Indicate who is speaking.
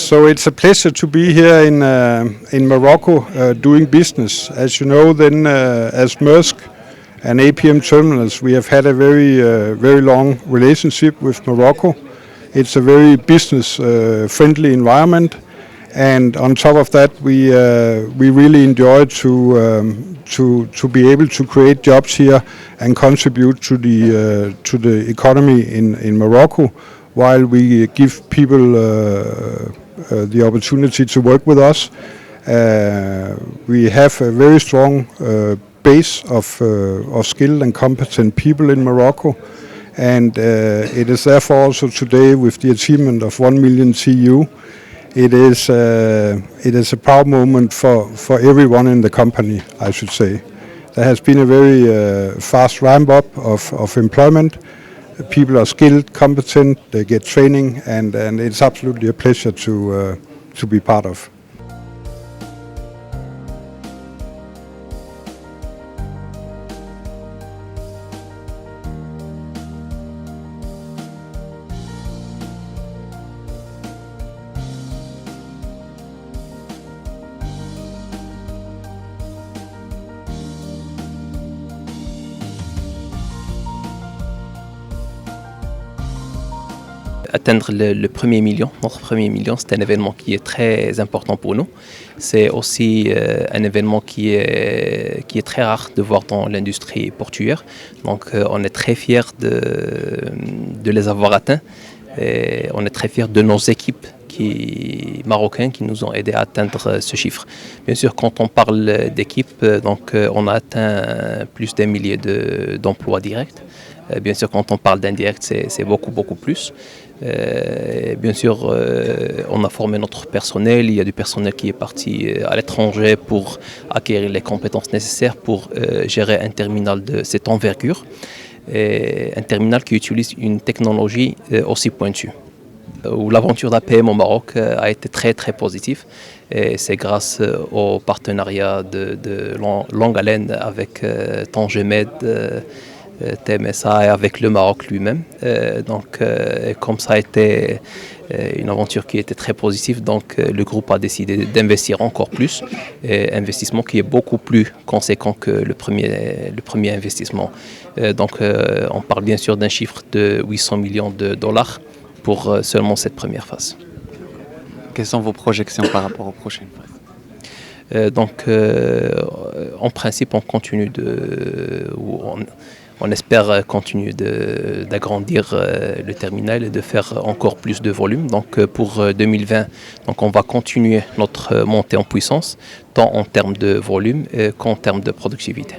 Speaker 1: So it's a pleasure to be here in Morocco doing business. As you know, then as Maersk and APM Terminals, we have had a very long relationship with Morocco. It's a very business friendly environment, and on top of that, we really enjoy to be able to create jobs here and contribute to the economy in Morocco, while we give people the opportunity to work with us. We have a very strong base of skilled and competent people in Morocco, and it is therefore also today, with the achievement of 1 million TEU, it is a proud moment for everyone in the company, I should say. There has been a very fast ramp up of employment. People are skilled, competent, they get training, and it's absolutely a pleasure to be part of.
Speaker 2: Atteindre le premier million, notre premier million, c'est un événement qui est très important pour nous. C'est aussi un événement qui est très rare de voir dans l'industrie portuaire. Donc on est très fiers de les avoir atteints. Et on est très fiers de nos équipes marocaines qui nous ont aidés à atteindre ce chiffre. Bien sûr, quand on parle d'équipe, donc on a atteint plus d'un millier d'emplois directs. Bien sûr, quand on parle d'indirect, c'est beaucoup plus. Bien sûr, on a formé notre personnel. Il y a du personnel qui est parti à l'étranger pour acquérir les compétences nécessaires pour gérer un terminal de cette envergure. Et un terminal qui utilise une technologie aussi pointue. L'aventure d'APM au Maroc a été très positive. Et c'est grâce au partenariat de longue haleine avec Tangemed, TMSA et avec le Maroc lui-même. Donc, comme ça a été une aventure qui était très positive, donc le groupe a décidé d'investir encore plus. Et investissement qui est beaucoup plus conséquent que le premier investissement. Donc, on parle bien sûr d'un chiffre de 800 millions de dollars pour seulement cette première phase.
Speaker 3: Quelles sont vos projections par rapport aux prochaines phases?
Speaker 2: Donc, en principe, on continue on espère continuer d'agrandir le terminal et de faire encore plus de volume. Donc pour 2020, donc on va continuer notre montée en puissance, tant en termes de volume qu'en termes de productivité.